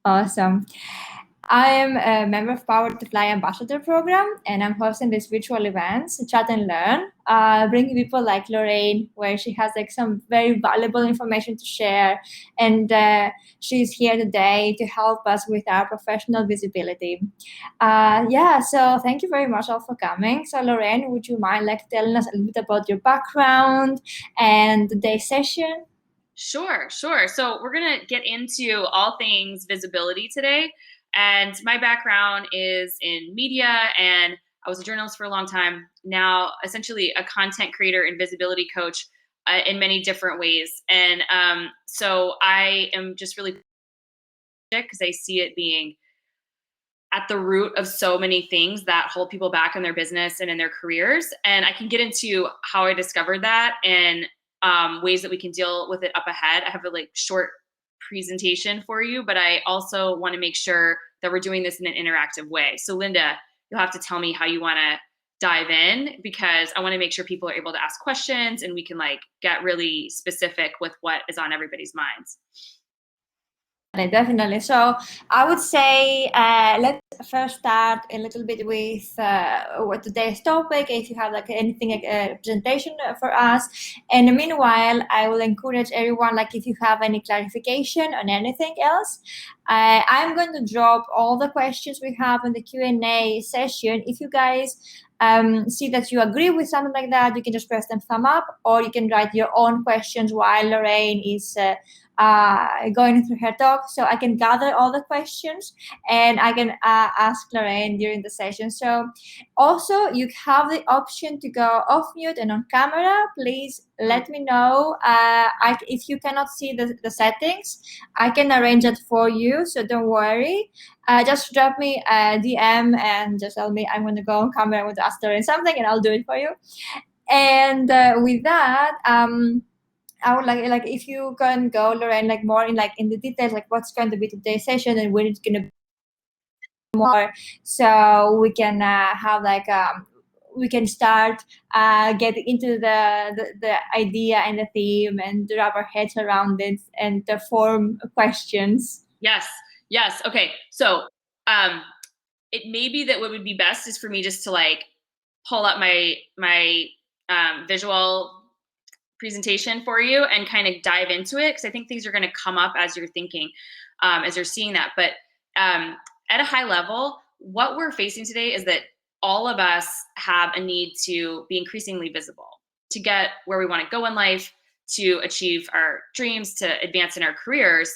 Awesome. I am a member of Power to Fly Ambassador Program, and I'm hosting these virtual events, Chat and Learn, bringing people like Lorraine, where she has like some very valuable information to share, and she's here today to help us with our professional visibility. Yeah, so thank you very much all for coming. So Lorraine, would you mind like telling us a little bit about your background and today's session? Sure. So we're going to get into all things visibility today. And my background is in media, and I was a journalist for a long time. Now, essentially, a content creator and visibility coach in many different ways. And so I am just really because I see it being at the root of so many things that hold people back in their business and in their careers. And I can get into how I discovered that and ways that we can deal with it up ahead. I have a short presentation for you, but I also want to make sure that we're doing this in an interactive way. So Linda, you'll have to tell me how you want to dive in, because I want to make sure people are able to ask questions and we can get really specific with what is on everybody's minds. Definitely. So I would say let's first start a little bit with what today's topic. If you have like anything like a presentation for us, and meanwhile, I will encourage everyone like if you have any clarification on anything else, I'm going to drop all the questions we have in the Q&A session. If you guys see that you agree with something like that, you can just press them thumb up, or you can write your own questions while Lorraine is going through her talk, so I can gather all the questions and I can ask Lorraine during the session. So also you have the option to go off mute and on camera. Please let me know if you cannot see the settings. I can arrange it for you, so don't worry. Just drop me a DM and just tell me I'm going to go on camera, I want to ask Lorraine something, and I'll do it for you. And with that, I would like if you can go, Lorraine, like more in in the details, like what's going to be today's session and when it's going to be more, so we can have we can start getting into the idea and the theme and wrap our heads around it and form questions. Yes. Okay. So it may be that what would be best is for me just to pull up my visual presentation for you and kind of dive into it, because I think things are going to come up as you're thinking, as you're seeing that. But at a high level, what we're facing today is that all of us have a need to be increasingly visible to get where we want to go in life, to achieve our dreams, to advance in our careers.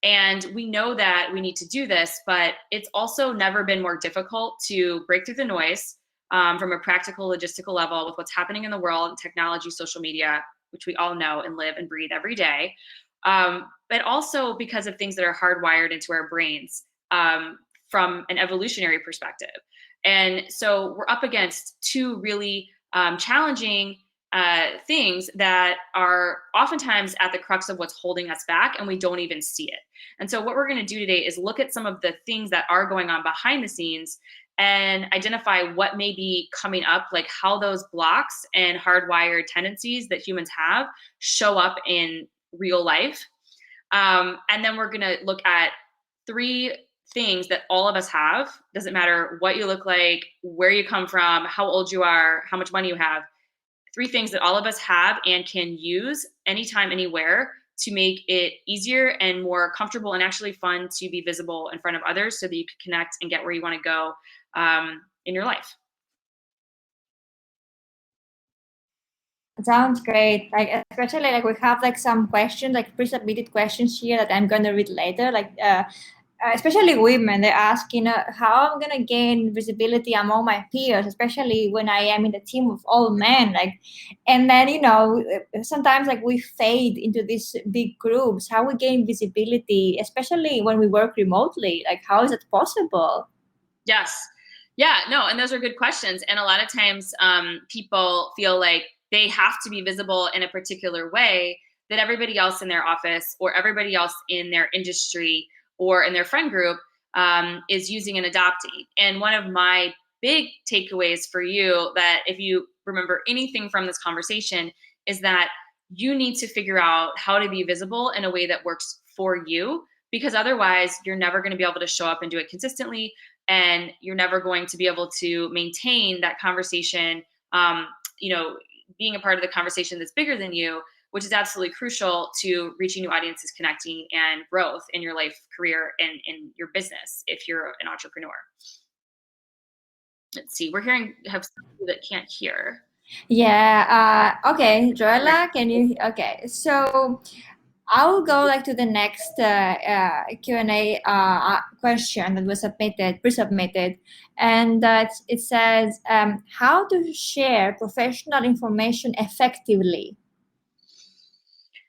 And we know that we need to do this, but it's also never been more difficult to break through the noise from a practical, logistical level with what's happening in the world, technology, social media, which we all know and live and breathe every day. But also because of things that are hardwired into our brains from an evolutionary perspective. And so we're up against two really challenging things that are oftentimes at the crux of what's holding us back, and we don't even see it. And so what we're going to do today is look at some of the things that are going on behind the scenes and identify what may be coming up, like how those blocks and hardwired tendencies that humans have show up in real life. And then we're going to look at three things that all of us have. Doesn't matter what you look like, where you come from, how old you are, how much money you have. Three things that all of us have and can use anytime, anywhere, to make it easier and more comfortable and actually fun to be visible in front of others, so that you can connect and get where you want to go in your life. Sounds great. Like especially like we have like some questions, like pre-submitted questions here that I'm gonna read later. Especially women, they ask, how I'm gonna gain visibility among my peers, especially when I am in a team of all men. And then sometimes like we fade into these big groups. How we gain visibility, especially when we work remotely. Like, how is it possible? Yes. Yeah, no, and those are good questions. And a lot of times people feel like they have to be visible in a particular way that everybody else in their office or everybody else in their industry or in their friend group is using and adopting. And one of my big takeaways for you, that if you remember anything from this conversation, is that you need to figure out how to be visible in a way that works for you, because otherwise you're never going to be able to show up and do it consistently, and you're never going to be able to maintain that conversation, um, you know, being a part of the conversation that's bigger than you, which is absolutely crucial to reaching new audiences, connecting, and growth in your life, career, and in your business if you're an entrepreneur. Let's see, we're hearing have somebody that can't hear. Yeah. Okay, Joella, can you? Okay, so I'll go like to the next Q&A question that was pre-submitted, and it says, how to share professional information effectively.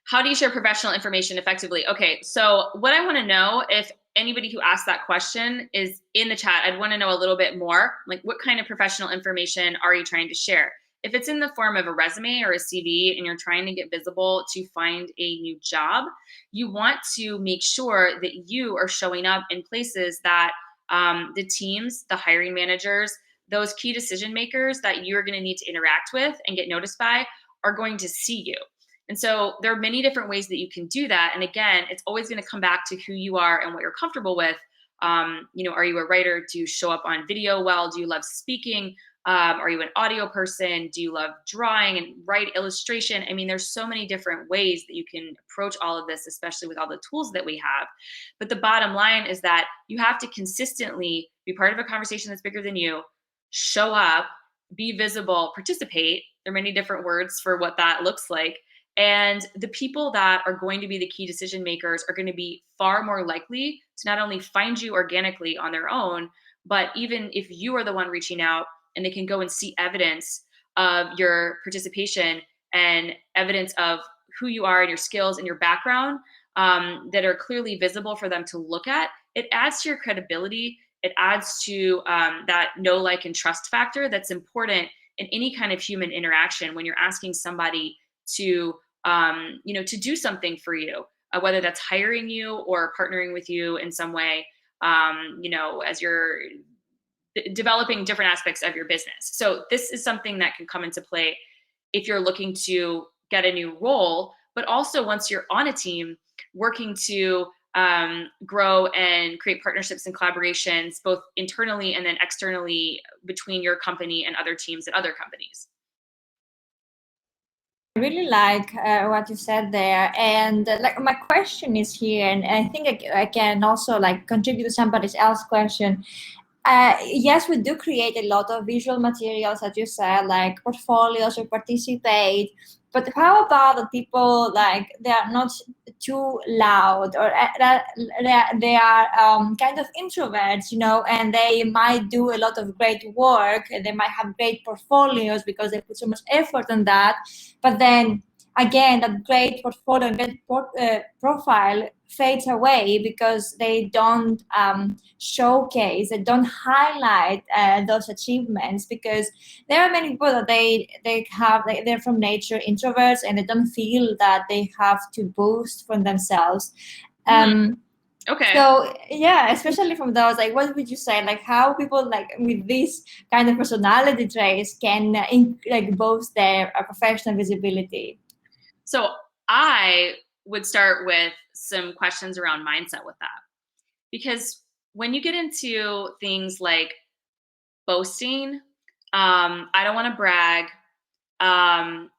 How do you share professional information effectively? Okay, so what I want to know, if anybody who asked that question is in the chat, I'd want to know a little bit more. Like, what kind of professional information are you trying to share? If it's in the form of a resume or a CV and you're trying to get visible to find a new job, you want to make sure that you are showing up in places that the teams, the hiring managers, those key decision makers that you're going to need to interact with and get noticed by are going to see you. And so there are many different ways that you can do that. And again, it's always going to come back to who you are and what you're comfortable with. Are you a writer? Do you show up on video well? Do you love speaking? Are you an audio person? Do you love drawing and write illustration? I mean, there's so many different ways that you can approach all of this, especially with all the tools that we have. But the bottom line is that you have to consistently be part of a conversation that's bigger than you, show up, be visible, participate. There are many different words for what that looks like. And the people that are going to be the key decision makers are going to be far more likely to not only find you organically on their own, but even if you are the one reaching out, and they can go and see evidence of your participation and evidence of who you are and your skills and your background, that are clearly visible for them to look at, it adds to your credibility. It adds to that know, like, and trust factor that's important in any kind of human interaction when you're asking somebody to to do something for you, whether that's hiring you or partnering with you in some way, as you're developing different aspects of your business. So this is something that can come into play if you're looking to get a new role, but also once you're on a team working to grow and create partnerships and collaborations, both internally and then externally between your company and other teams at other companies. I really like what you said there, and like my question is here, and I think I can also like contribute to somebody else's question. Yes, we do create a lot of visual materials, as you said, like portfolios or participate. But how about the people, like, they are not too loud, or they are kind of introverts, and they might do a lot of great work, and they might have great portfolios because they put so much effort on that. But then again, that great portfolio and great profile fades away because they don't showcase, they don't highlight those achievements, because there are many people that they're from nature introverts, and they don't feel that they have to boost from themselves. Okay. So yeah, especially from those, like, what would you say, like, how people like with this kind of personality traits can boost their professional visibility? So I would start with some questions around mindset with that. Because when you get into things like boasting, I don't want to brag, I'm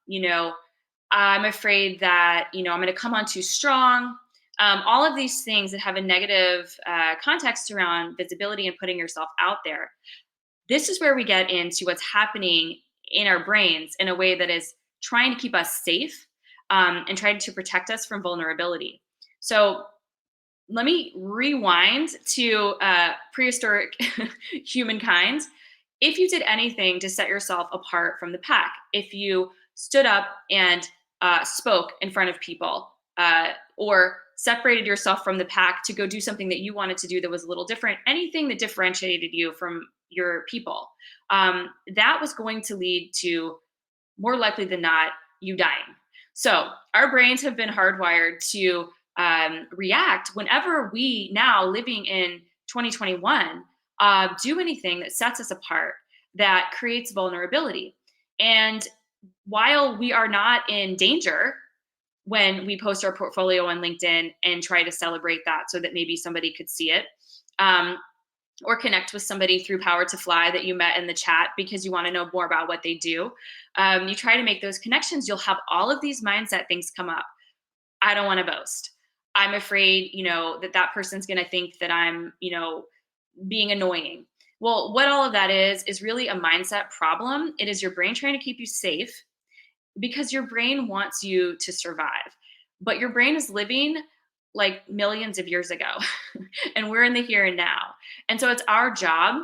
afraid that, I'm going to come on too strong. All of these things that have a negative context around visibility and putting yourself out there. This is where we get into what's happening in our brains in a way that is trying to keep us safe, and trying to protect us from vulnerability. So let me rewind to prehistoric humankind. If you did anything to set yourself apart from the pack, if you stood up and spoke in front of people, or separated yourself from the pack to go do something that you wanted to do that was a little different, anything that differentiated you from your people, that was going to lead to, more likely than not, you dying. So our brains have been hardwired to react whenever we, now living in 2021, do anything that sets us apart, that creates vulnerability. And while we are not in danger, when we post our portfolio on LinkedIn and try to celebrate that so that maybe somebody could see it. Or connect with somebody through Power to Fly that you met in the chat because you want to know more about what they do. You try to make those connections, you'll have all of these mindset things come up. I don't want to boast. I'm afraid, that person's going to think that I'm, being annoying. Well, what all of that is really a mindset problem. It is your brain trying to keep you safe because your brain wants you to survive. But your brain is living like millions of years ago, and we're in the here and now. And so it's our job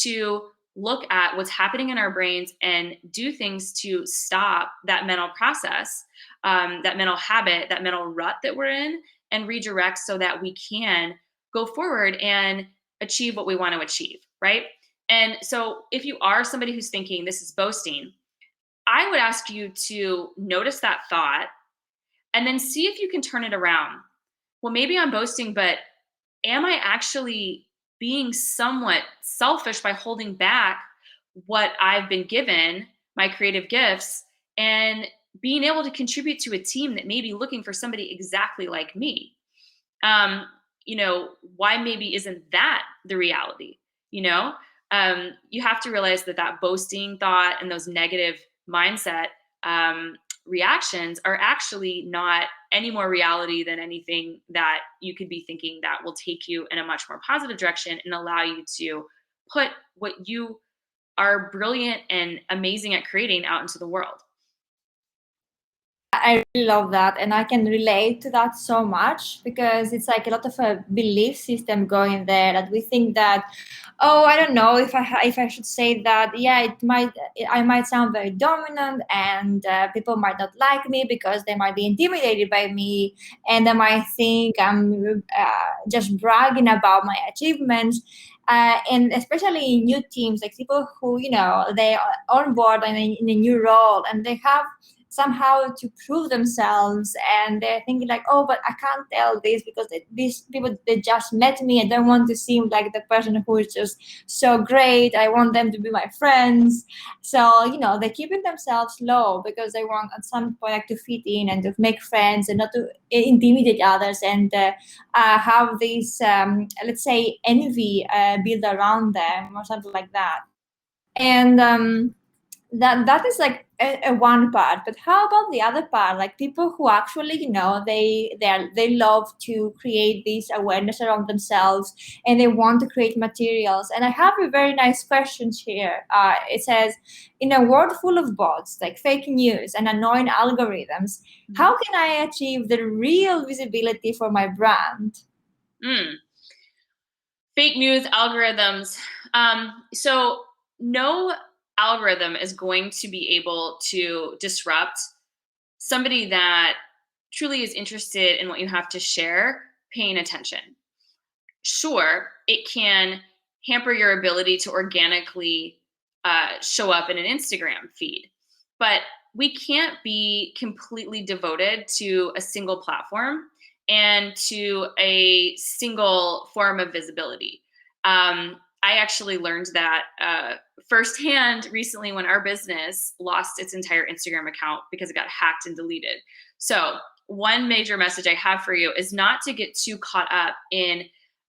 to look at what's happening in our brains and do things to stop that mental process, that mental habit, that mental rut that we're in, and redirect so that we can go forward and achieve what we want to achieve, right? And so if you are somebody who's thinking this is boasting, I would ask you to notice that thought and then see if you can turn it around. Well, maybe I'm boasting, but am I actually being somewhat selfish by holding back what I've been given, my creative gifts, and being able to contribute to a team that may be looking for somebody exactly like me? um, why maybe isn't that the reality? You know, you have to realize that that boasting thought and those negative mindset reactions are actually not any more reality than anything that you could be thinking that will take you in a much more positive direction and allow you to put what you are brilliant and amazing at creating out into the world. I really love that, and I can relate to that so much because it's like a lot of a belief system going there that we think that, oh, I don't know if I should say that. Yeah, I might sound very dominant, and people might not like me because they might be intimidated by me, and they might think I'm just bragging about my achievements. And especially in new teams, like people who they are on board in a new role, and they have somehow to prove themselves, and they're thinking like, oh, but I can't tell this because these people, they just met me. I don't want to seem like the person who is just so great. I want them to be my friends. So they're keeping themselves low because they want at some point like to fit in and to make friends and not to intimidate others, and have this let's say envy built around them or something like that. And that is like a one part. But how about the other part, like people who actually they love to create this awareness around themselves, and they want to create materials? And I have a very nice question here. It says, in a world full of bots, like fake news and annoying algorithms, how can I achieve the real visibility for my brand? Fake news, algorithms. So no algorithm is going to be able to disrupt somebody that truly is interested in what you have to share, paying attention. Sure, it can hamper your ability to organically show up in an Instagram feed, but we can't be completely devoted to a single platform and to a single form of visibility. I actually learned that firsthand recently when our business lost its entire Instagram account because it got hacked and deleted. So, one major message I have for you is not to get too caught up in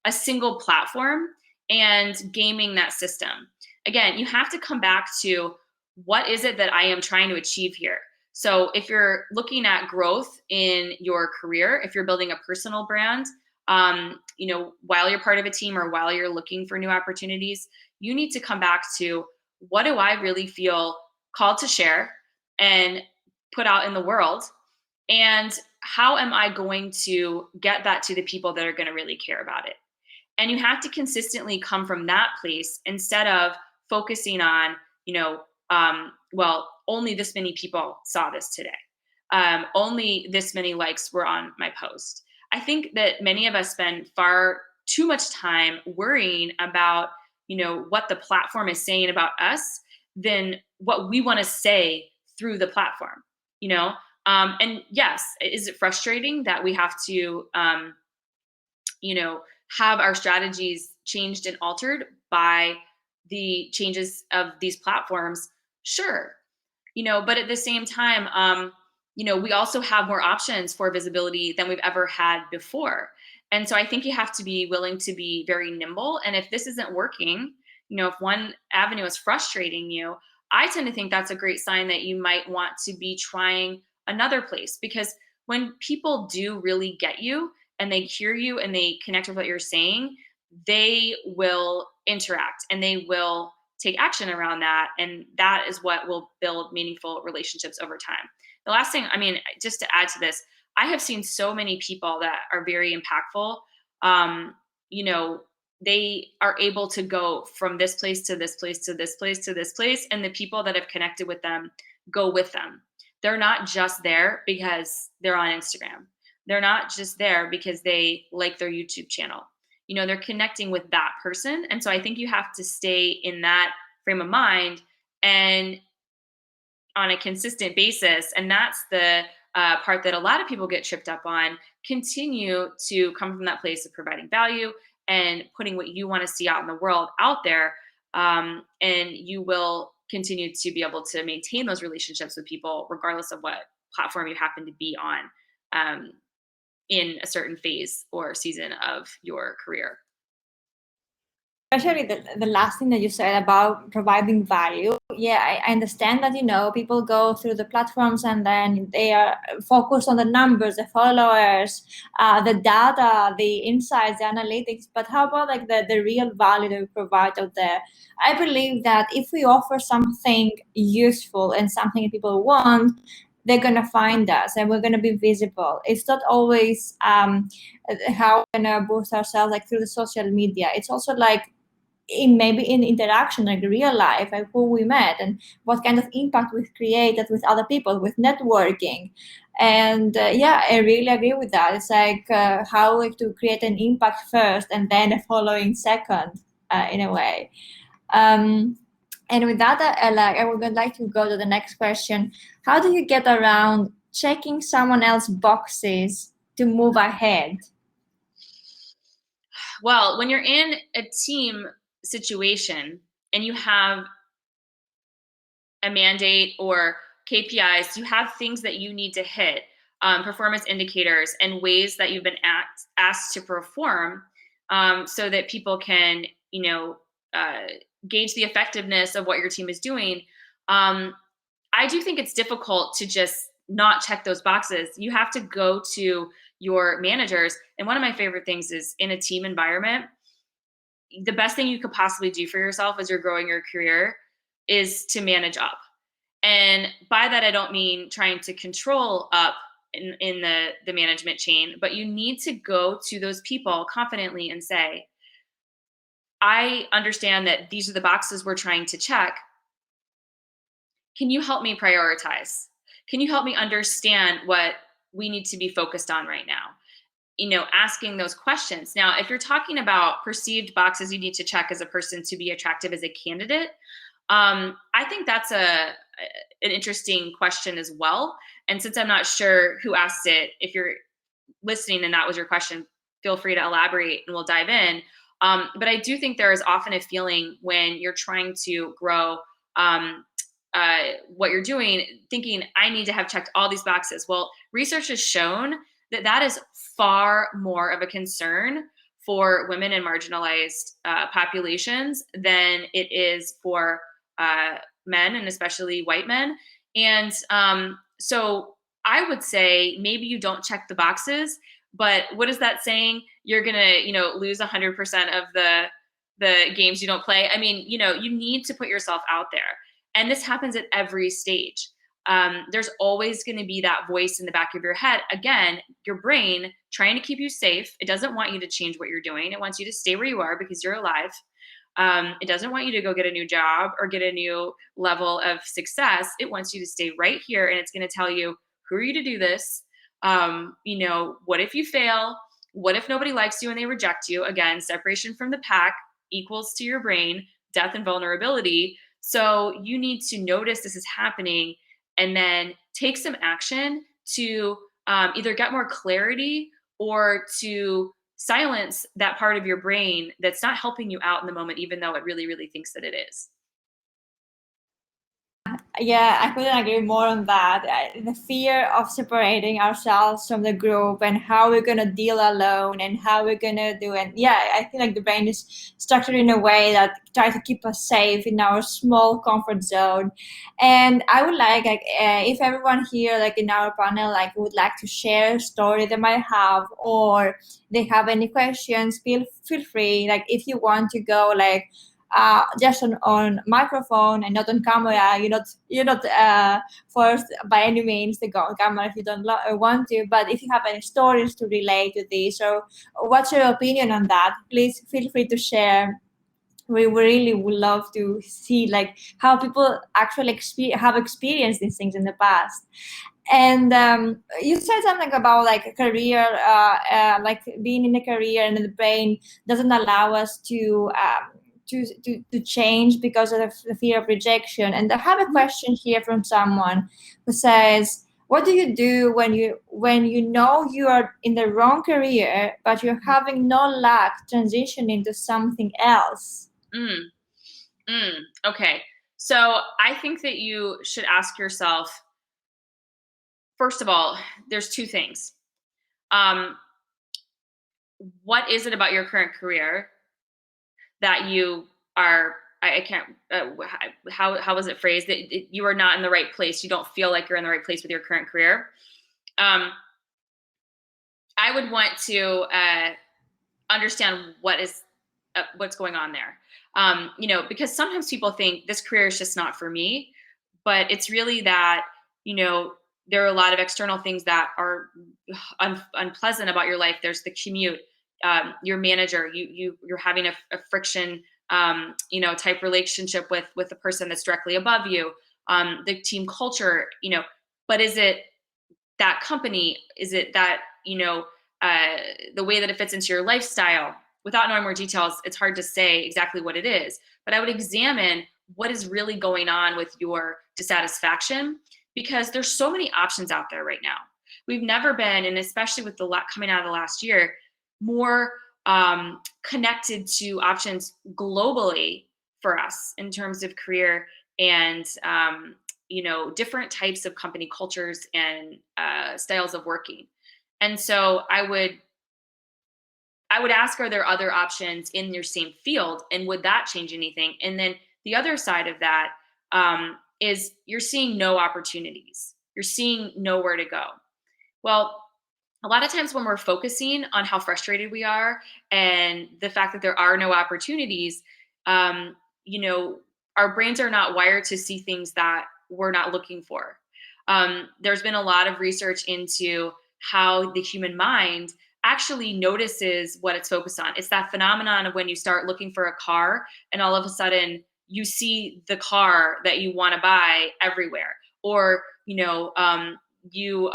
a single platform and gaming that system. Again, you have to come back to what is it that I am trying to achieve here? So if you're looking at growth in your career, if you're building a personal brand, while you're part of a team or while you're looking for new opportunities, you need to come back to what do I really feel called to share and put out in the world? And how am I going to get that to the people that are going to really care about it? And you have to consistently come from that place instead of focusing on, well, only this many people saw this today. Only this many likes were on my post. I think that many of us spend far too much time worrying about, what the platform is saying about us than what we want to say through the platform, and yes, is it frustrating that we have to, have our strategies changed and altered by the changes of these platforms? Sure. But at the same time, we also have more options for visibility than we've ever had before. And so I think you have to be willing to be very nimble. And if this isn't working, if one avenue is frustrating you, I tend to think that's a great sign that you might want to be trying another place. Because when people do really get you and they hear you and they connect with what you're saying, they will interact and they will take action around that. And that is what will build meaningful relationships over time. The last thing, I mean, just to add to this, I have seen so many people that are very impactful. Um, you know, they are able to go from this place to this place to this place to this place, and the people that have connected with them go with them. They're not just there because they're on Instagram. They're not just there because they like their YouTube channel. They're connecting with that person. And so I think you have to stay in that frame of mind and on a consistent basis. And that's the part that a lot of people get tripped up on. Continue to come from that place of providing value and putting what you want to see out in the world out there. And you will continue to be able to maintain those relationships with people, regardless of what platform you happen to be on in a certain phase or season of your career. Especially the last thing that you said about providing value. Yeah, I understand that, people go through the platforms and then they are focused on the numbers, the followers, the data, the insights, the analytics. But how about like the real value that we provide out there? I believe that if we offer something useful and something that people want, they're going to find us and we're going to be visible. It's not always how we're going to boost ourselves like through the social media. It's also like maybe in interaction, like real life, like who we met and what kind of impact we've created with other people, with networking. And yeah, I really agree with that. It's like how like to create an impact first and then a following second, in a way. And with that, I would like to go to the next question. How do you get around checking someone else's boxes to move ahead? Well, when you're in a team situation and you have a mandate or KPIs, you have things that you need to hit, performance indicators, and ways that you've been asked to perform, so that people can, uh, gauge the effectiveness of what your team is doing. I do think it's difficult to just not check those boxes. You have to go to your managers. And one of my favorite things is in a team environment, the best thing you could possibly do for yourself as you're growing your career is to manage up. And by that, I don't mean trying to control up in the management chain, but you need to go to those people confidently and say, I understand that these are the boxes we're trying to check. Can you help me prioritize? Can you help me understand what we need to be focused on right now? Asking those questions. Now, if you're talking about perceived boxes you need to check as a person to be attractive as a candidate, I think that's an interesting question as well. And since I'm not sure who asked it, if you're listening and that was your question, feel free to elaborate and we'll dive in. But I do think there is often a feeling when you're trying to grow what you're doing, thinking, I need to have checked all these boxes. Well, research has shown that that is far more of a concern for women and marginalized populations than it is for men, and especially white men. And so I would say maybe you don't check the boxes, but what is that saying? You're gonna, lose 100% of the games you don't play. I mean, you need to put yourself out there, and this happens at every stage. There's always going to be that voice in the back of your head. Again, your brain trying to keep you safe. It doesn't want you to change what you're doing. It wants you to stay where you are because you're alive. It doesn't want you to go get a new job or get a new level of success. It wants you to stay right here, and it's going to tell you, who are you to do this? What if you fail? What if nobody likes you and they reject you? Again, separation from the pack equals to your brain death and vulnerability. So you need to notice this is happening and then take some action to either get more clarity or to silence that part of your brain that's not helping you out in the moment, even though it really, really thinks that it is. Yeah, I couldn't agree more on that. The fear of separating ourselves from the group and how we're gonna deal alone and how we're gonna do it. Yeah, I feel like the brain is structured in a way that tries to keep us safe in our small comfort zone. And I would if everyone here, like in our panel, like would like to share a story they might have, or they have any questions, feel free. Like if you want to go, like just on microphone and not on camera. You're not forced by any means to go on camera if you don't want to. But if you have any stories to relate to this, or what's your opinion on that, please feel free to share. We really would love to see like how people actually have experienced these things in the past. And you said something about like a career, like being in a career, and the brain doesn't allow us to change because of the fear of rejection. And I have a question here from someone who says, "What do you do when you know you are in the wrong career, but you're having no luck transitioning to something else?" Mm, okay. So I think that you should ask yourself, first of all, there's two things. Um, what is it about your current career that you are, I can't, how was it phrased? That you are not in the right place. You don't feel like you're in the right place with your current career. Um, I would want to understand what's going on there. Because sometimes people think this career is just not for me, but it's really that, you know, there are a lot of external things that are unpleasant about your life. There's the commute, your manager, you're having a friction, type relationship with the person that's directly above you, the team culture, but is it that company? Is it that, uh, the way that it fits into your lifestyle? Without knowing more details, it's hard to say exactly what it is. But I would examine what is really going on with your dissatisfaction, because there's so many options out there right now. We've never been, and especially with the coming out of the last year, more connected to options globally for us in terms of career and different types of company cultures and styles of working. And so I would ask, are there other options in your same field, and would that change anything? And then the other side of that is you're seeing no opportunities, you're seeing nowhere to go. Well, a lot of times when we're focusing on how frustrated we are and the fact that there are no opportunities, um, our brains are not wired to see things that we're not looking for. There's been a lot of research into how the human mind actually notices what it's focused on. It's that phenomenon of when you start looking for a car and all of a sudden you see the car that you want to buy everywhere, or you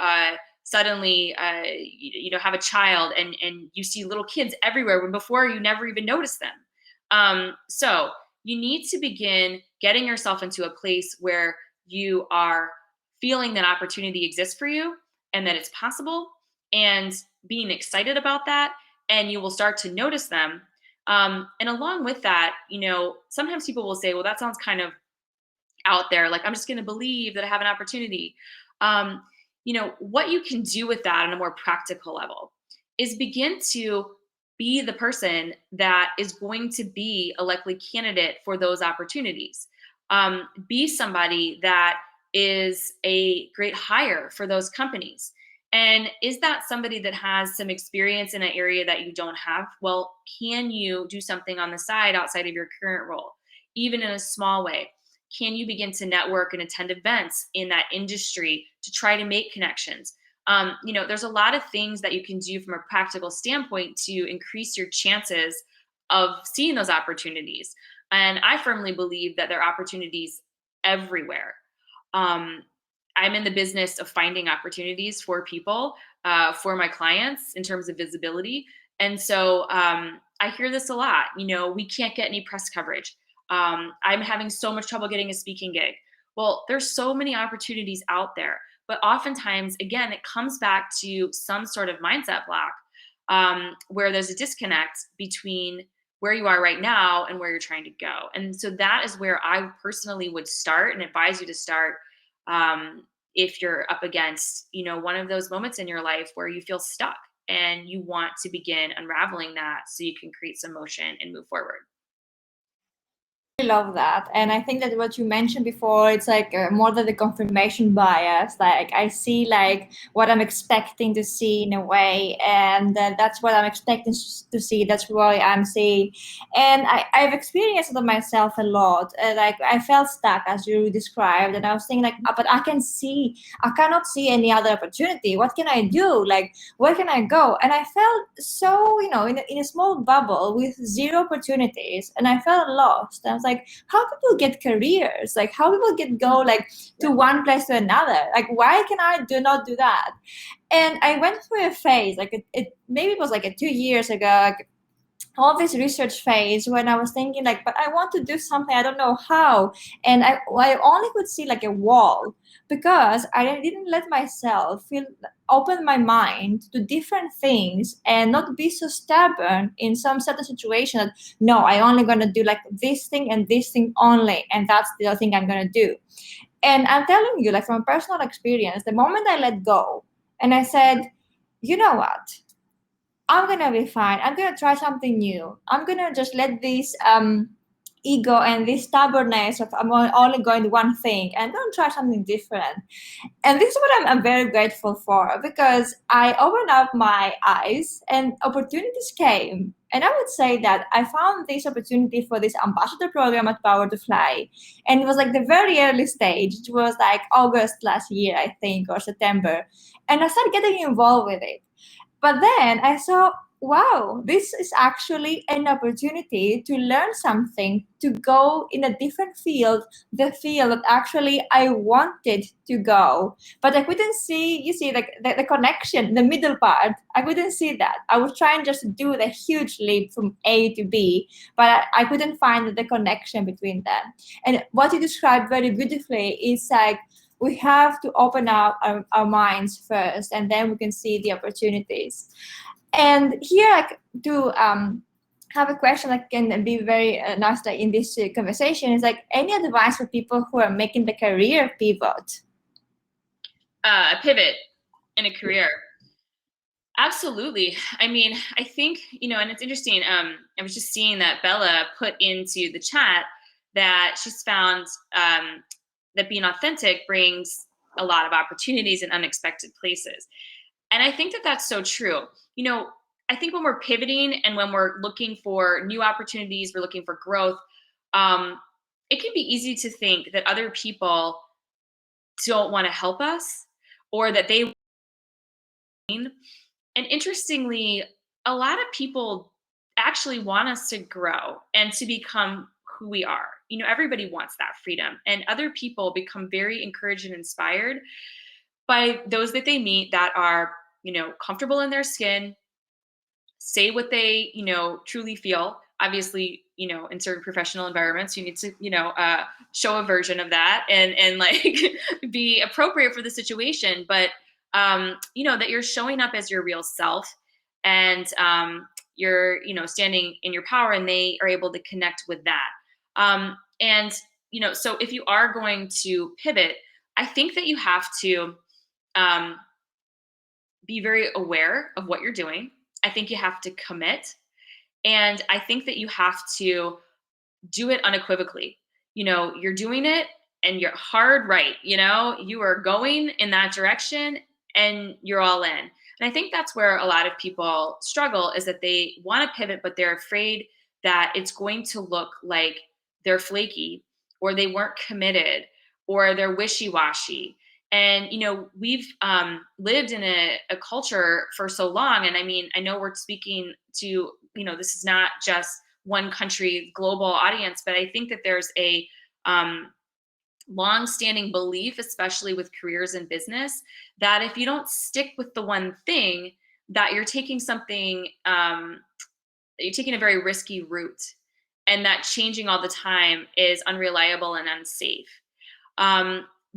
suddenly have a child and you see little kids everywhere when before you never even noticed them. So you need to begin getting yourself into a place where you are feeling that opportunity exists for you and that it's possible, and being excited about that, and you will start to notice them. And along with that, sometimes people will say, well, that sounds kind of out there. Like, I'm just going to believe that I have an opportunity. Um, what you can do with that on a more practical level is begin to be the person that is going to be a likely candidate for those opportunities. Be somebody that is a great hire for those companies. And is that somebody that has some experience in an area that you don't have? Well, can you do something on the side outside of your current role, even in a small way? Can you begin to network and attend events in that industry to try to make connections? There's a lot of things that you can do from a practical standpoint to increase your chances of seeing those opportunities. And I firmly believe that there are opportunities everywhere. Um, I'm in the business of finding opportunities for people, for my clients in terms of visibility. And so I hear this a lot. We can't get any press coverage. I'm having so much trouble getting a speaking gig. Well, there's so many opportunities out there, but oftentimes, again, it comes back to some sort of mindset block, where there's a disconnect between where you are right now and where you're trying to go. And so that is where I personally would start and advise you to start, if you're up against, one of those moments in your life where you feel stuck and you want to begin unraveling that so you can create some motion and move forward. Love that. And I think that what you mentioned before, it's like more than the confirmation bias. Like I see like what I'm expecting to see in a way, and that's what I'm expecting to see. That's why I'm seeing. And I've experienced it myself a lot. Like I felt stuck as you described, and I was thinking like, but I cannot see any other opportunity. What can I do? Like, where can I go? And I felt so, in a small bubble with zero opportunities, and I felt lost. I was like, how people get careers? Like, how people get go like to one place to another? Like, why can I do not do that? And I went through a phase, like it maybe it was like 2 years ago, like, all this research phase when I was thinking like, but I want to do something, I don't know how. And I only could see like a wall because I didn't let myself open my mind to different things and not be so stubborn in some certain situation that no, I only gonna do like this thing and this thing only, and that's the thing I'm gonna do. And I'm telling you, like from personal experience, the moment I let go and I said, you know what? I'm gonna be fine. I'm gonna try something new. I'm gonna just let this ego and this stubbornness of I'm only going to one thing and don't try something different. And this is what I'm very grateful for, because I opened up my eyes and opportunities came. And I would say that I found this opportunity for this ambassador program at Power to Fly. And it was like the very early stage. It was like August last year, I think, or September. And I started getting involved with it. But then I saw, wow, this is actually an opportunity to learn something, to go in a different field, the field that actually I wanted to go. But I couldn't see, you see, like the connection, the middle part, I couldn't see that. I was trying just to do the huge leap from A to B, but I couldn't find the connection between them. And what you described very beautifully is like, we have to open up our minds first, and then we can see the opportunities. And here, like, to have a question that can be very nice, like, in this conversation is like, any advice for people who are making the career pivot? A pivot in a career. Absolutely. I mean, I think, and it's interesting. I was just seeing that Bella put into the chat that she's found that being authentic brings a lot of opportunities in unexpected places. And I think that that's so true. I think when we're pivoting and when we're looking for new opportunities, we're looking for growth, it can be easy to think that other people don't want to help us, or that they. And interestingly, a lot of people actually want us to grow and to become who we are. Everybody wants that freedom. And other people become very encouraged and inspired by those that they meet that are, comfortable in their skin, say what they, truly feel. Obviously, in certain professional environments, you need to, show a version of that and like be appropriate for the situation. But that you're showing up as your real self, and you're, standing in your power, and they are able to connect with that. And so if you are going to pivot, I think that you have to um, be very aware of what you're doing. I think you have to commit. And I think that you have to do it unequivocally. You're doing it and you're hard right. You are going in that direction and you're all in. And I think that's where a lot of people struggle, is that they want to pivot, but they're afraid that it's going to look like they're flaky, or they weren't committed, or they're wishy-washy. And we've lived in a culture for so long, and I mean, I know we're speaking to, this is not just one country, global audience, but I think that there's a long-standing belief, especially with careers and business, that if you don't stick with the one thing, that you're taking something, you're taking a very risky route, and that changing all the time is unreliable and unsafe.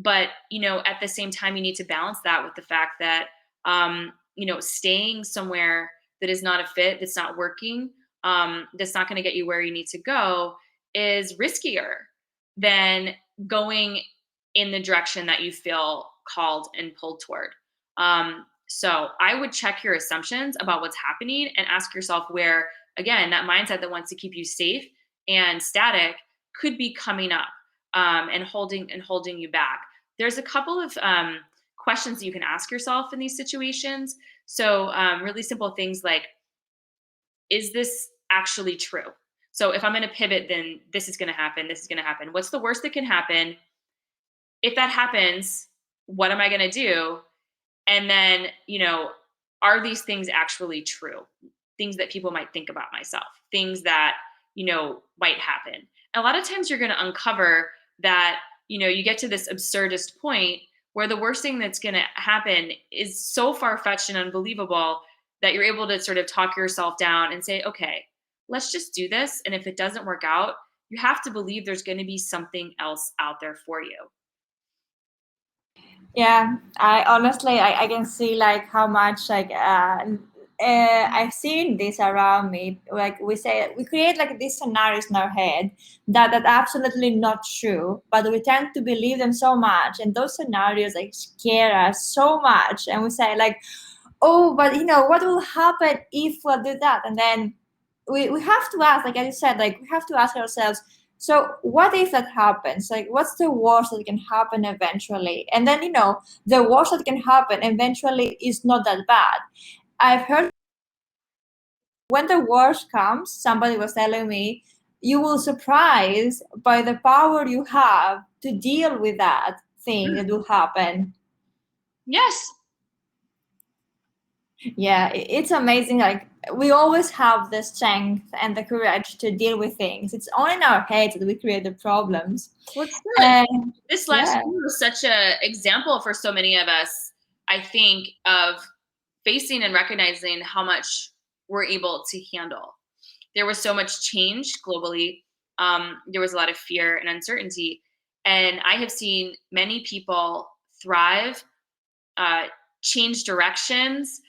But at the same time, you need to balance that with the fact that staying somewhere that is not a fit, that's not working, that's not going to get you where you need to go is riskier than going in the direction that you feel called and pulled toward. So I would check your assumptions about what's happening and ask yourself where, again, that mindset that wants to keep you safe and static could be coming up, and holding you back. There's a couple of questions that you can ask yourself in these situations. So really simple things like, is this actually true? So if I'm going to pivot, then this is going to happen. This is going to happen. What's the worst that can happen? If that happens, what am I going to do? And then, are these things actually true? Things that people might think about myself, things that, might happen. And a lot of times you're going to uncover that, you get to this absurdist point where the worst thing that's going to happen is so far-fetched and unbelievable that you're able to sort of talk yourself down and say, okay, let's just do this. And if it doesn't work out, you have to believe there's going to be something else out there for you. Yeah, I honestly, I can see like how much like I've seen this around me. Like we say, we create like these scenarios in our head that absolutely not true, but we tend to believe them so much, and those scenarios like scare us so much, and we say like, oh, but what will happen if we do that? And then we have to ask, like as you said, like we have to ask ourselves, so what if that happens? Like what's the worst that can happen eventually? And then the worst that can happen eventually is not that bad. I've heard when the worst comes, somebody was telling me, you will surprise by the power you have to deal with that thing that will happen. Yes. Yeah, it's amazing. Like we always have the strength and the courage to deal with things. It's only in our heads that we create the problems. Well, it's good. And This last year was such a example for so many of us, I think, of facing and recognizing how much we're able to handle. There was so much change globally. There was a lot of fear and uncertainty. And I have seen many people thrive, change directions,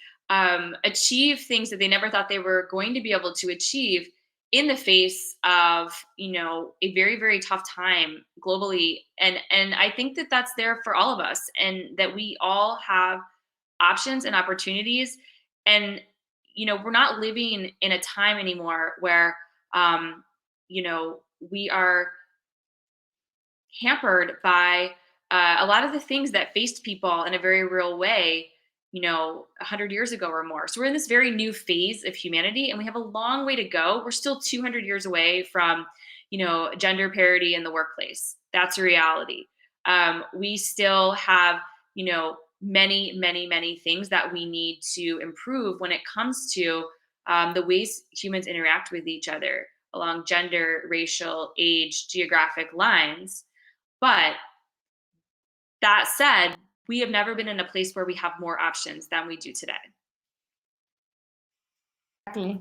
achieve things that they never thought they were going to be able to achieve in the face of a very, very tough time globally. And I think that that's there for all of us, and that we all have options and opportunities. And we're not living in a time anymore where we are hampered by a lot of the things that faced people in a very real way 100 years ago or more. So we're in this very new phase of humanity, and we have a long way to go. We're still 200 years away from gender parity in the workplace. That's a reality. We still have many, many, many things that we need to improve when it comes to the ways humans interact with each other along gender, racial, age, geographic lines. But that said, we have never been in a place where we have more options than we do today.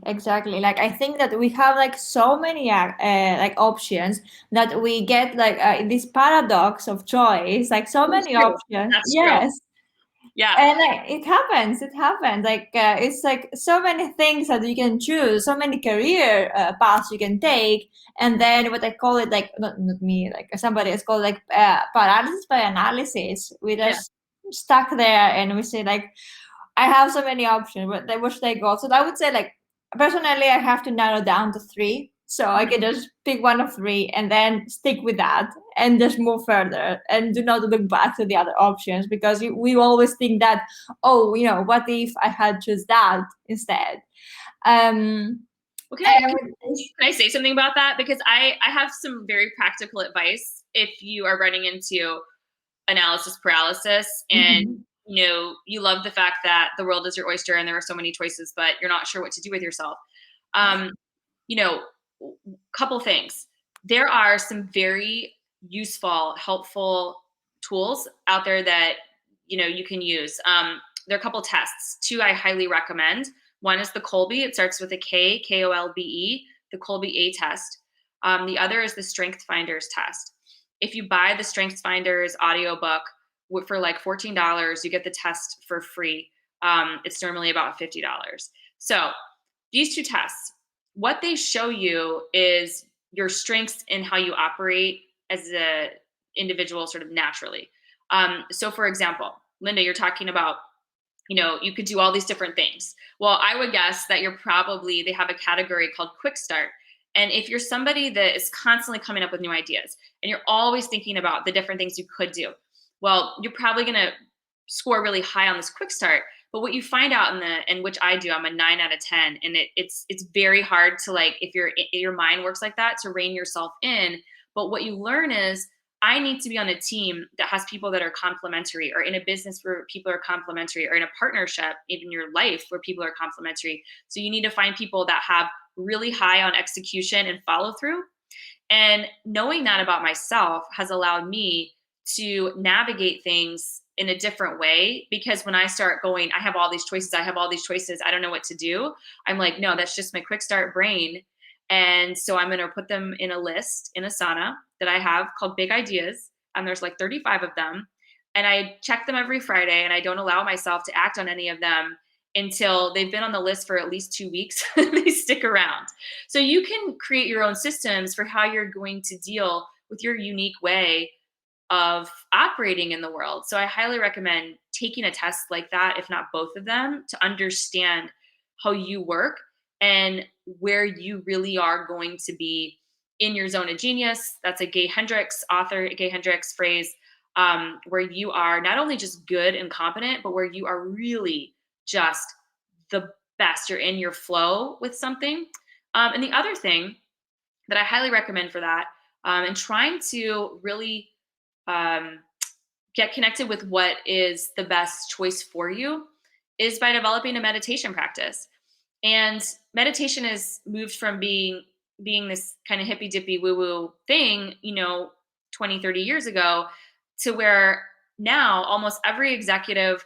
Exactly. Like I think that we have like so many like options that we get like this paradox of choice, like so That's many true. options. That's true. Yes. Yeah. And like, it happens like it's like so many things that you can choose, so many career paths you can take. And then what I call it, like not me, like somebody has called like paralysis by analysis. We just stuck there and we say like, I have so many options, but where should I go? So I would say like personally I have to narrow down to three, so I can just pick one of three and then stick with that and just move further and do not look back to the other options, because we always think that, oh, what if I had choose that instead. Well, can I say something about that? Because I have some very practical advice if you are running into analysis paralysis and you love the fact that the world is your oyster and there are so many choices, but you're not sure what to do with yourself. Couple things. There are some very useful, helpful tools out there that you can use. There are a couple tests. Two I highly recommend. One is the Kolbe. It starts with a K, Kolbe, the Kolbe A test. The other is the Strength Finders test. If you buy the Strength Finders audiobook for like $14, you get the test for free. It's normally about $50. So these two tests, what they show you is your strengths in how you operate as a individual sort of naturally. So for example, Linda, you're talking about, you could do all these different things. Well, I would guess that they have a category called quick start. And if you're somebody that is constantly coming up with new ideas and you're always thinking about the different things you could do, well, you're probably going to score really high on this quick start. But what you find out in which I do, I'm a 9 out of 10, and it's very hard to, like, if your mind works like that, to rein yourself in. But what you learn is, I need to be on a team that has people that are complementary, or in a business where people are complementary, or in a partnership, even your life, where people are complementary. So you need to find people that have really high on execution and follow through. And knowing that about myself has allowed me to navigate things in a different way, because when I start going, I have all these choices, I don't know what to do. I'm like, no, that's just my quick start brain. And so I'm going to put them in a list in Asana that I have called Big Ideas. And there's like 35 of them. And I check them every Friday, and I don't allow myself to act on any of them until they've been on the list for at least 2 weeks. They stick around. So you can create your own systems for how you're going to deal with your unique way of operating in the world. So I highly recommend taking a test like that, if not both of them, to understand how you work and where you really are going to be in your zone of genius. That's a author Gay Hendricks phrase, where you are not only just good and competent, but where you are really just the best. You're in your flow with something. And the other thing that I highly recommend for that, and trying to really get connected with what is the best choice for you, is by developing a meditation practice. And meditation is moved from being this kind of hippy dippy woo woo thing, 20, 30 years ago, to where now almost every executive,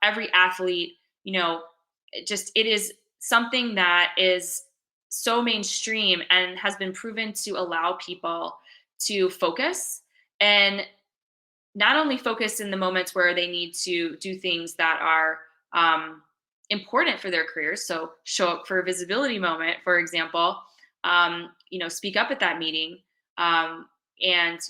every athlete, it is something that is so mainstream and has been proven to allow people to focus, and not only focus in the moments where they need to do things that are important for their careers. So show up for a visibility moment, for example, speak up at that meeting, and,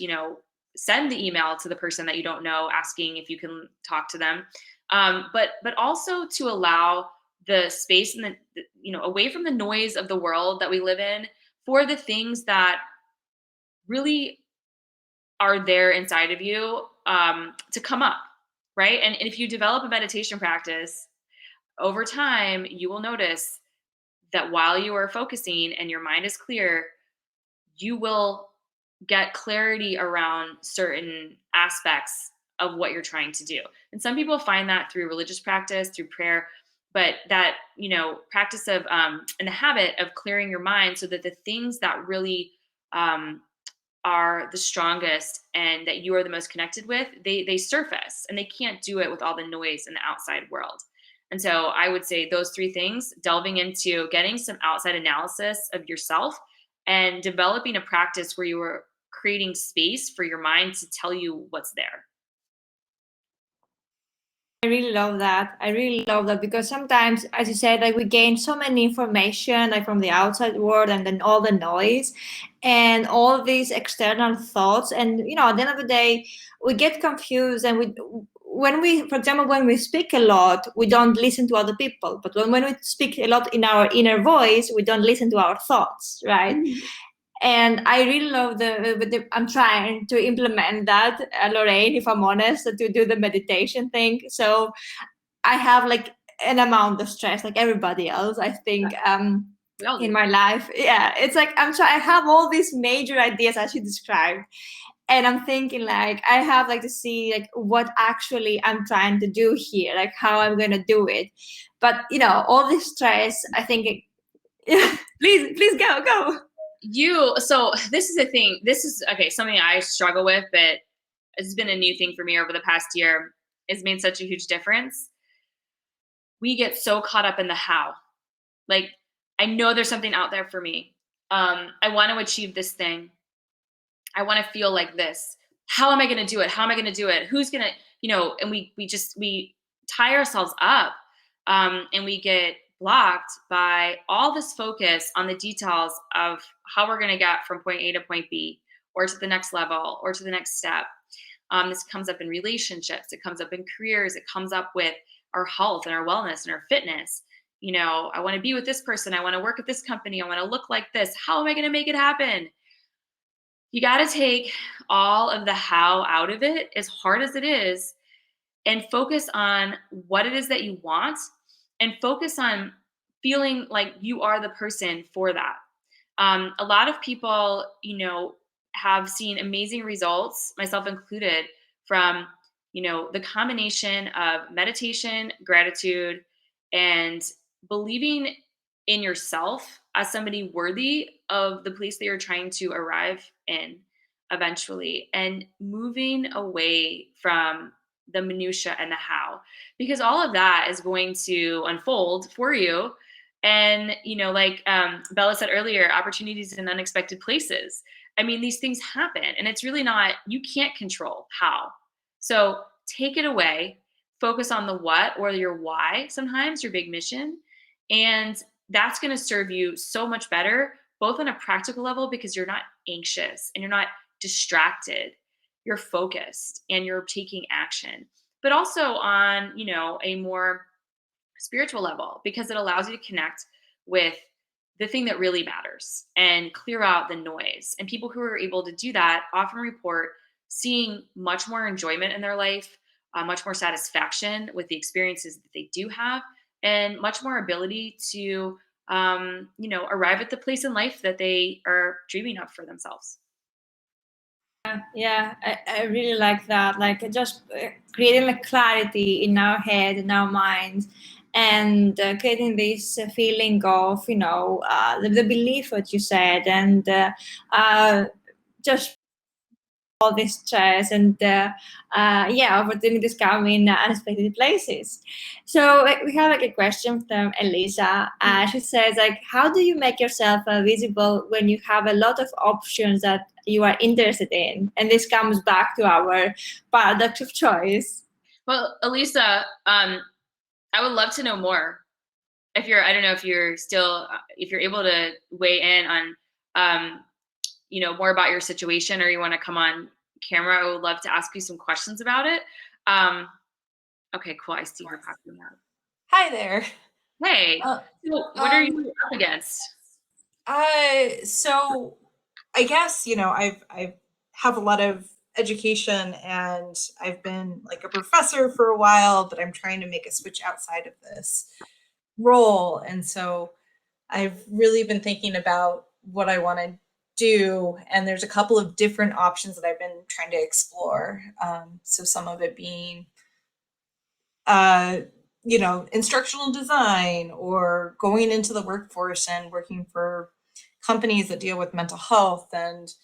send the email to the person that you don't know, asking if you can talk to them. But also to allow the space and away from the noise of the world that we live in, for the things that really are there inside of you, to come up, right? And if you develop a meditation practice over time, you will notice that while you are focusing and your mind is clear, you will get clarity around certain aspects of what you're trying to do. And some people find that through religious practice, through prayer, but that, practice of, and the habit of clearing your mind, so that the things that really, are the strongest and that you are the most connected with, they surface, and they can't do it with all the noise in the outside world. And so I would say those three things: delving into getting some outside analysis of yourself, and developing a practice where you are creating space for your mind to tell you what's there. I really love that. I really love that, because sometimes, as you said, like, we gain so many information, like, from the outside world, and then all the noise and all these external thoughts. And, at the end of the day, we get confused, and for example, when we speak a lot, we don't listen to other people. But when we speak a lot in our inner voice, we don't listen to our thoughts, right? Mm-hmm. And I really love I'm trying to implement that, Lorraine, if I'm honest, to do the meditation thing. So I have, like, an amount of stress, like everybody else, I think, in my life. Yeah, it's like I have all these major ideas, as you described. And I'm thinking, like, I have, like, to see, like, what actually I'm trying to do here, like how I'm going to do it. But, all this stress, I think, please go. So this is a thing. This is, okay, something I struggle with, but it's been a new thing for me over the past year. It's made such a huge difference. We get so caught up in the how. Like, I know there's something out there for me. I want to achieve this thing. I want to feel like this. How am I going to do it? How am I going to do it? Who's going to, and we tie ourselves up, and we get blocked by all this focus on the details of how we're going to get from point A to point B, or to the next level, or to the next step. This comes up in relationships, it comes up in careers, it comes up with our health and our wellness and our fitness. I want to be with this person, I want to work at this company, I want to look like this. How am I going to make it happen? You got to take all of the how out of it, as hard as it is, and focus on what it is that you want, and focus on feeling like you are the person for that. A lot of people, have seen amazing results, myself included, from, the combination of meditation, gratitude, and believing in yourself as somebody worthy of the place that you're trying to arrive in eventually, and moving away from the minutia and the how, because all of that is going to unfold for you. And like Bella said earlier, opportunities in unexpected places. I mean, these things happen, and it's really not, you can't control how. So take it away, focus on the what, or your why, sometimes your big mission. And that's going to serve you so much better, both on a practical level, because you're not anxious and you're not distracted, you're focused and you're taking action, but also on, a more spiritual level, because it allows you to connect with the thing that really matters and clear out the noise. And people who are able to do that often report seeing much more enjoyment in their life, much more satisfaction with the experiences that they do have, and much more ability to, arrive at the place in life that they are dreaming of for themselves. Yeah, I really like that. Like just creating like clarity in our head, in our minds, and creating this feeling of, the belief what you said, and just all this stress and opportunities come in unexpected places. So we have like a question from Elisa. She says like, how do you make yourself visible when you have a lot of options that you are interested in? And this comes back to our paradox of choice. Well, Elisa, I would love to know more. I don't know if you're still, if you're able to weigh in on, more about your situation, or you want to come on camera, I would love to ask you some questions about it. Okay, cool. I see her popping up. Hi there. Hey, so what are you up against? So I guess, I've have a lot of education, and I've been like a professor for a while, but I'm trying to make a switch outside of this role. And so I've really been thinking about what I want to do. And there's a couple of different options that I've been trying to explore. So some of it being, instructional design, or going into the workforce and working for companies that deal with mental health. And,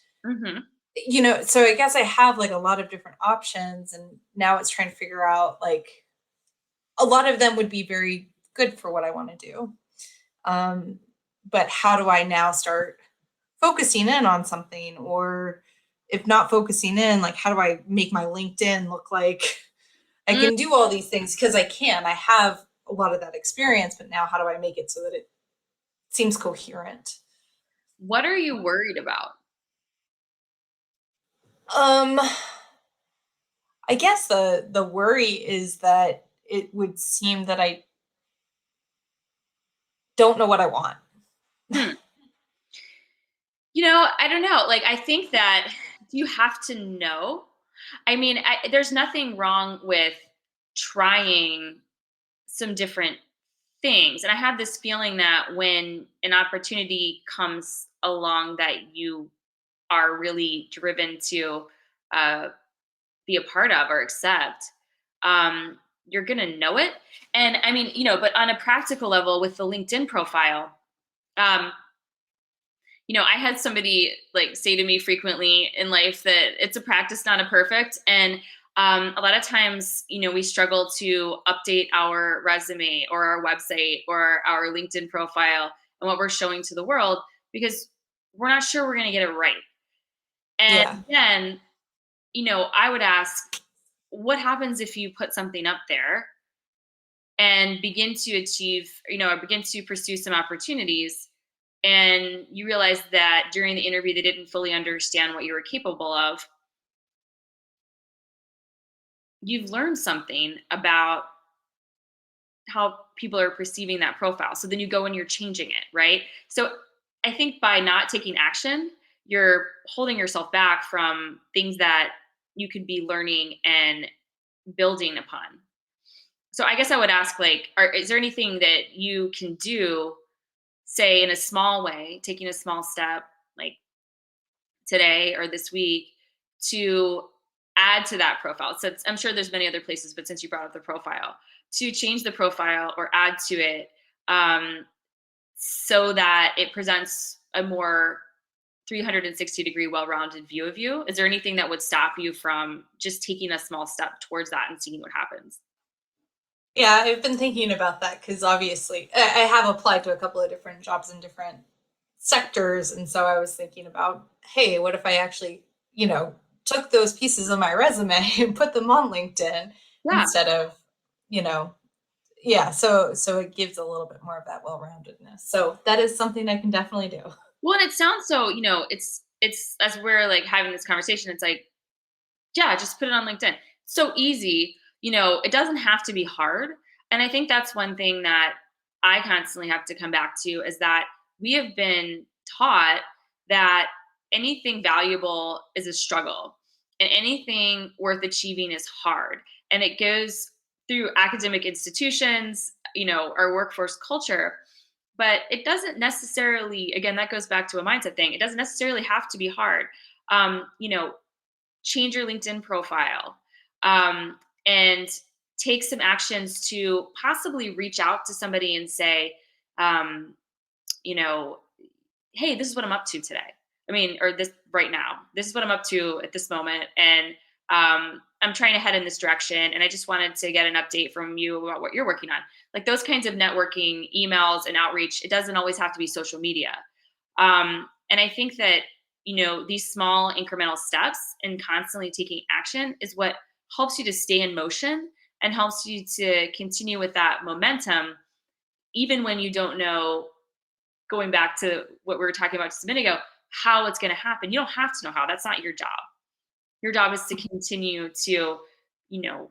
so I guess I have like a lot of different options, and now it's trying to figure out, like, a lot of them would be very good for what I want to do. But how do I now start focusing in on something? Or if not focusing in, like, how do I make my LinkedIn look like I can do all these things? Because I have a lot of that experience, but now how do I make it so that it seems coherent? What are you worried about? I guess the worry is that it would seem that I don't know what I want. I don't know. Like, I think that you have to know. I mean, there's nothing wrong with trying some different things. And I have this feeling that when an opportunity comes along that you are really driven to be a part of or accept, you're going to know it. And I mean, but on a practical level with the LinkedIn profile, I had somebody like say to me frequently in life that it's a practice, not a perfect. And a lot of times, we struggle to update our resume or our website or our LinkedIn profile and what we're showing to the world, because we're not sure we're going to get it right. And then, I would ask, what happens if you put something up there and begin to achieve, or begin to pursue some opportunities. And you realize that during the interview, they didn't fully understand what you were capable of. You've learned something about how people are perceiving that profile. So then you go and you're changing it, right? So I think by not taking action, you're holding yourself back from things that you could be learning and building upon. So I guess I would ask, like, is there anything that you can do, say in a small way, taking a small step, like today or this week, to add to that profile? So I'm sure there's many other places, but since you brought up the profile, to change the profile or add to it, so that it presents a more 360-degree well-rounded view of you. Is there anything that would stop you from just taking a small step towards that and seeing what happens? Yeah, I've been thinking about that because obviously I have applied to a couple of different jobs in different sectors. And so I was thinking about, hey, what if I actually, took those pieces of my resume and put them on LinkedIn Yeah. instead of, yeah. So it gives a little bit more of that well-roundedness. So that is something I can definitely do. Well, and it sounds so, it's as we're like having this conversation, it's like, yeah, just put it on LinkedIn. So easy, it doesn't have to be hard. And I think that's one thing that I constantly have to come back to, is that we have been taught that anything valuable is a struggle and anything worth achieving is hard. And it goes through academic institutions, our workforce culture. But it doesn't necessarily, again, that goes back to a mindset thing. It doesn't necessarily have to be hard. You know, change your LinkedIn profile, and take some actions to possibly reach out to somebody and say, um, you know, hey, this is what I'm up to today. I mean, or this right now. This is what I'm up to at this moment. And I'm trying to head in this direction. And I just wanted to get an update from you about what you're working on. Like those kinds of networking, emails, and outreach, it doesn't always have to be social media. And I think that, these small incremental steps and constantly taking action is what helps you to stay in motion and helps you to continue with that momentum, even when you don't know, going back to what we were talking about just a minute ago, how it's going to happen. You don't have to know how. That's not your job. Your job is to continue to, you know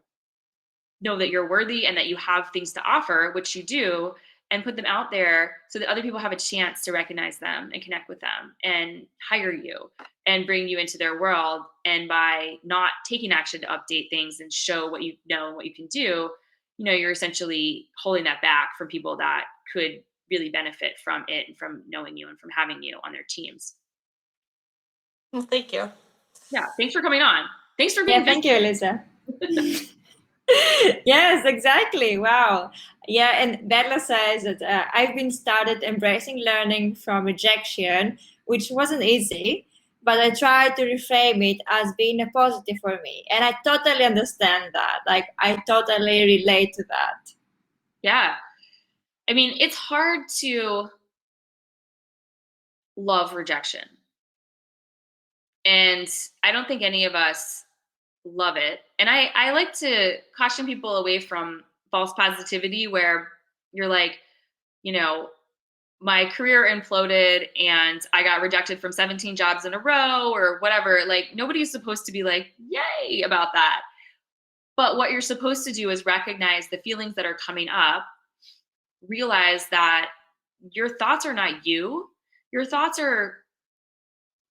that you're worthy and that you have things to offer, which you do, and put them out there so that other people have a chance to recognize them and connect with them and hire you and bring you into their world. And by not taking action to update things and show what you know and what you can do, you're essentially holding that back from people that could really benefit from it and from knowing you and from having you on their teams. Well, thank you. Yeah. Thanks for coming on. Thanks for being Yeah, thank you, Elisa. Yes, exactly. Wow. Yeah, and Bella says that I've been started embracing learning from rejection, which wasn't easy, but I tried to reframe it as being a positive for me. And I totally understand that. Like, I totally relate to that. Yeah. I mean, it's hard to love rejection. And I don't think any of us love it. And I like to caution people away from false positivity where you're like, you know, my career imploded and I got rejected from 17 jobs in a row or whatever. Like, nobody's supposed to be like, yay about that. But what you're supposed to do is recognize the feelings that are coming up, realize that your thoughts are not you. Your thoughts are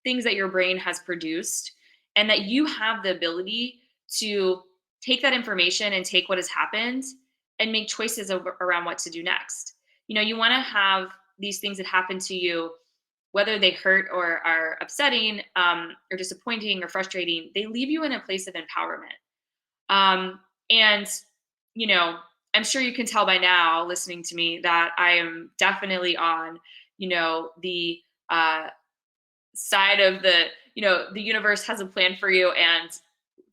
things that your brain has produced, and that you have the ability to take that information and take what has happened and make choices around what to do next. You want to have these things that happen to you, whether they hurt or are upsetting, or disappointing or frustrating, they leave you in a place of empowerment. And, you know, I'm sure you can tell by now listening to me that I am definitely on, the side of the universe has a plan for you, and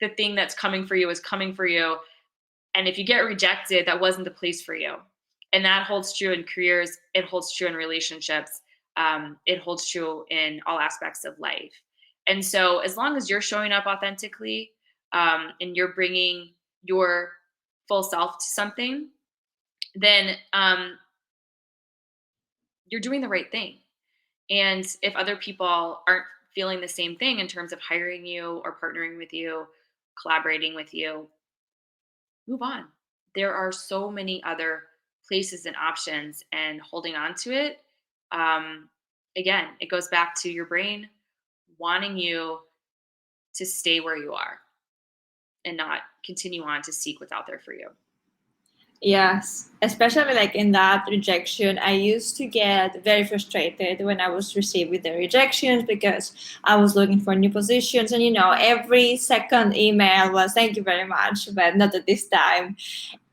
the thing that's coming for you is coming for you. And if you get rejected, that wasn't the place for you. And that holds true in careers. It holds true in relationships. It holds true in all aspects of life. And so as long as you're showing up authentically, and you're bringing your full self to something, then you're doing the right thing. And if other people aren't feeling the same thing in terms of hiring you or partnering with you, collaborating with you, move on. There are so many other places and options, and holding on to it, um, again, it goes back to your brain wanting you to stay where you are and not continue on to seek what's out there for you. Yes, especially like in that rejection, I used to get very frustrated when I was receiving the rejections because I was looking for new positions, and every second email was thank you very much, but not at this time.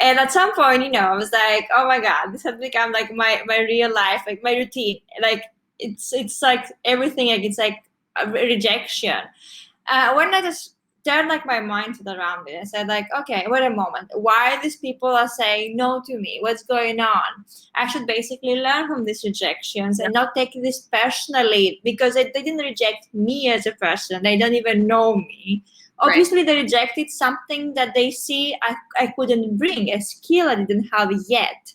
And at some point, I was like, oh my god, this has become like my real life, like my routine. Like it's like everything, like it's like a rejection. When I just turned like my mindset around it, I said like, okay, wait a moment, why these people are saying no to me? What's going on? I should basically learn from these rejections and not take this personally, because they didn't reject me as a person. They don't even know me. Obviously, they rejected something that they see I couldn't bring, a skill I didn't have yet.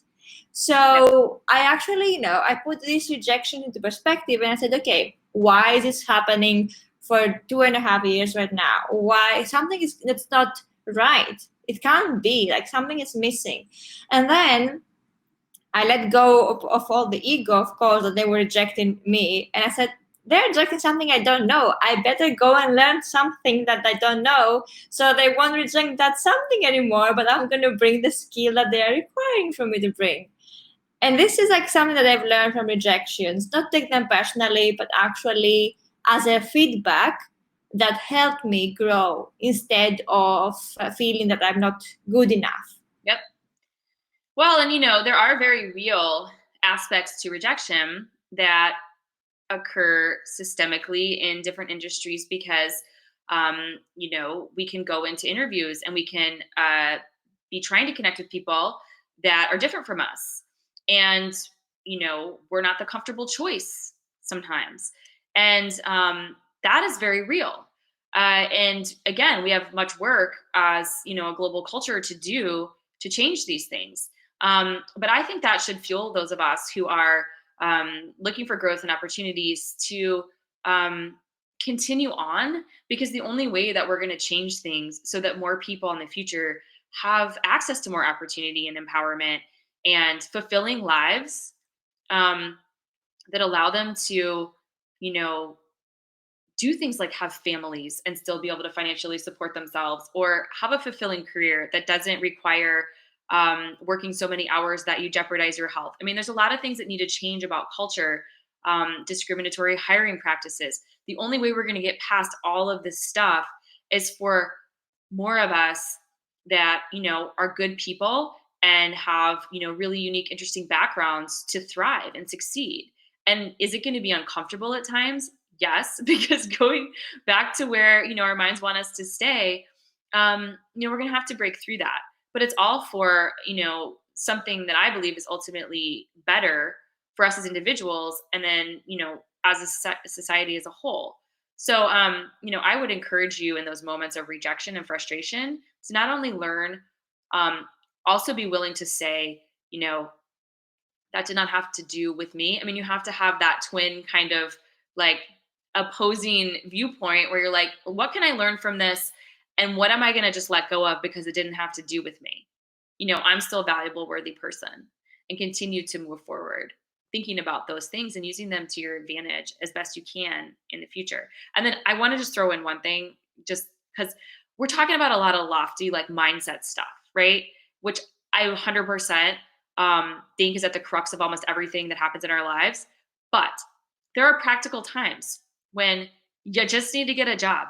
So I actually, I put this rejection into perspective, and I said, okay, why is this happening for 2.5 years right now? Why something is that's not right? It can't be, like something is missing. And then I let go of all the ego, of course, that they were rejecting me. And I said, they're rejecting something I don't know. I better go and learn something that I don't know, so they won't reject that something anymore, but I'm going to bring the skill that they're requiring for me to bring. And this is like something that I've learned from rejections, not take them personally, but actually as a feedback that helped me grow instead of feeling that I'm not good enough. Yep. Well, and there are very real aspects to rejection that occur systemically in different industries because, we can go into interviews and we can be trying to connect with people that are different from us. And, we're not the comfortable choice sometimes. And that is very real. And again, we have much work as, a global culture to do to change these things. But I think that should fuel those of us who are looking for growth and opportunities to continue on, because the only way that we're going to change things so that more people in the future have access to more opportunity and empowerment and fulfilling lives that allow them to, do things like have families and still be able to financially support themselves, or have a fulfilling career that doesn't require working so many hours that you jeopardize your health. I mean, there's a lot of things that need to change about culture, discriminatory hiring practices. The only way we're going to get past all of this stuff is for more of us that, are good people and have, really unique, interesting backgrounds to thrive and succeed. And is it going to be uncomfortable at times? Yes, because going back to where, our minds want us to stay, we're going to have to break through that. But it's all for, something that I believe is ultimately better for us as individuals, and then, as a society as a whole. So, I would encourage you in those moments of rejection and frustration to not only learn, um, also be willing to say, that did not have to do with me. I mean, you have to have that twin kind of like opposing viewpoint where you're like, what can I learn from this? And what am I going to just let go of because it didn't have to do with me? I'm still a valuable, worthy person, and continue to move forward, thinking about those things and using them to your advantage as best you can in the future. And then I want to just throw in one thing, just because we're talking about a lot of lofty, like mindset stuff, right? Which I 100% think is at the crux of almost everything that happens in our lives. But there are practical times when you just need to get a job.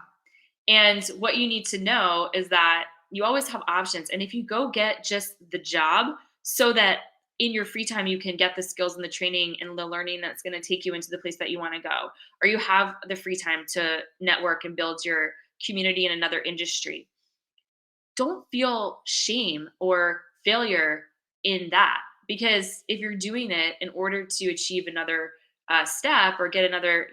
And what you need to know is that you always have options. And if you go get just the job so that in your free time you can get the skills and the training and the learning that's going to take you into the place that you want to go, or you have the free time to network and build your community in another industry, don't feel shame or failure in that. Because if you're doing it in order to achieve another step or get another,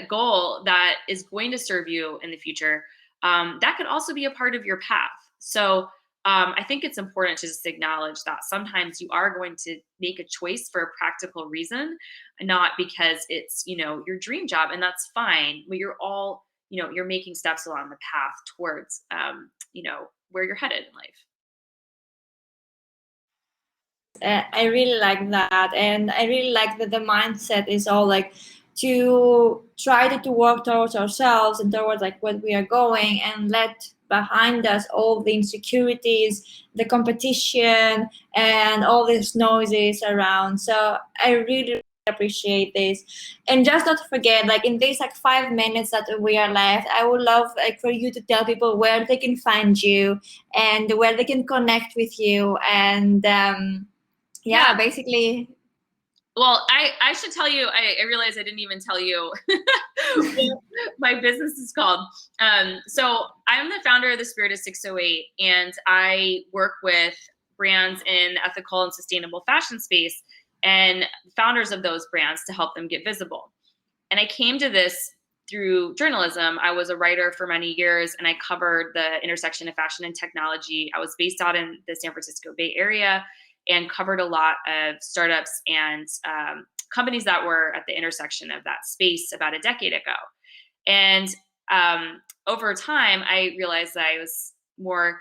goal that is going to serve you in the future, that could also be a part of your path. So I think it's important to just acknowledge that sometimes you are going to make a choice for a practical reason, not because it's, your dream job, and that's fine. But you're all, you're making steps along the path towards, where you're headed in life. I really like that, and I really like that the mindset is all like to try to work towards ourselves and towards like what we are going, and let behind us all the insecurities, the competition, and all these noises around. So I really appreciate this. And just not to forget, like in these like 5 minutes that we are left, I would love like for you to tell people where they can find you and where they can connect with you, and yeah, basically. Well, I should tell you, I realized I didn't even tell you what my business is called. So I'm the founder of the Spirit of 608, and I work with brands in ethical and sustainable fashion space and founders of those brands to help them get visible. And I came to this through journalism. I was a writer for many years, and I covered the intersection of fashion and technology. I was based out in the San Francisco Bay Area and covered a lot of startups and companies that were at the intersection of that space about a decade ago. And over time, I realized that I was more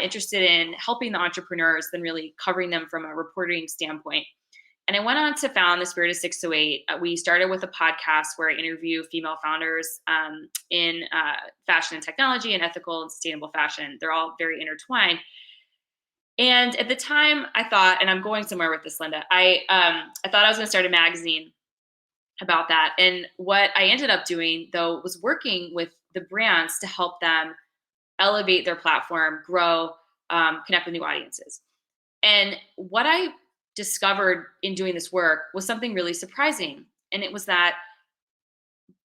interested in helping the entrepreneurs than really covering them from a reporting standpoint. And I went on to found the Spirit of 608. We started with a podcast where I interview female founders in fashion and technology and ethical and sustainable fashion. They're all very intertwined. And at the time, I thought, and I'm going somewhere with this, Linda, I thought I was going to start a magazine about that. And what I ended up doing, though, was working with the brands to help them elevate their platform, grow, connect with new audiences. And what I discovered in doing this work was something really surprising. And it was that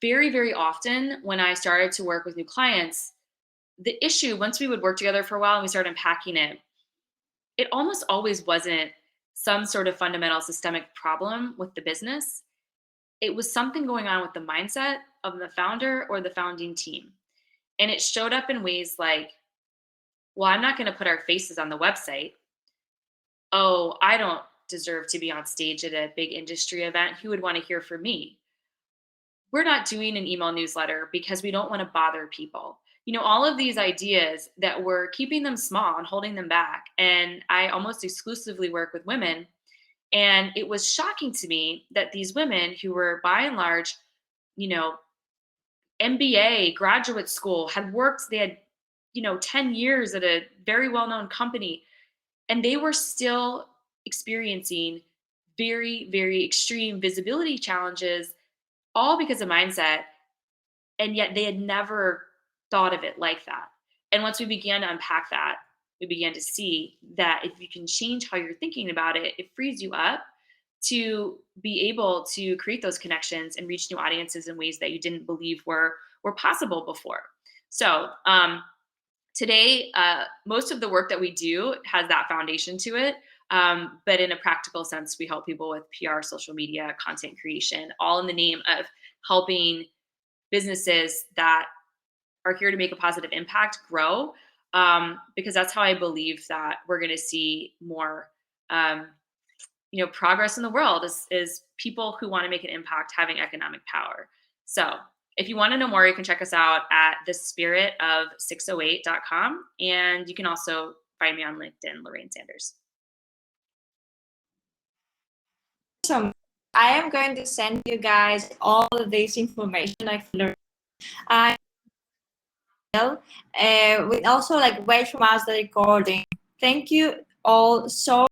very, very often when I started to work with new clients, the issue, once we would work together for a while and we started unpacking it, it almost always wasn't some sort of fundamental systemic problem with the business. It was something going on with the mindset of the founder or the founding team. And it showed up in ways like, well, I'm not going to put our faces on the website. Oh, I don't deserve to be on stage at a big industry event. Who would want to hear from me? We're not doing an email newsletter because we don't want to bother people. All of these ideas that were keeping them small and holding them back. And I almost exclusively work with women. And it was shocking to me that these women who were by and large, MBA, graduate school, had worked, they had, 10 years at a very well-known company, and they were still experiencing very, very extreme visibility challenges, all because of mindset. And yet they had never thought of it like that. And once we began to unpack that, we began to see that if you can change how you're thinking about it, it frees you up to be able to create those connections and reach new audiences in ways that you didn't believe were possible before. So today, most of the work that we do has that foundation to it. But in a practical sense, we help people with PR, social media, content creation, all in the name of helping businesses that are here to make a positive impact grow, because that's how I believe that we're going to see more progress in the world is people who want to make an impact having economic power. So if you want to know more, you can check us out at thespiritOf608.com. And you can also find me on LinkedIn, Lorraine Sanders. So I am going to send you guys all of this information I've learned. We also like wait from us the recording. Thank you all so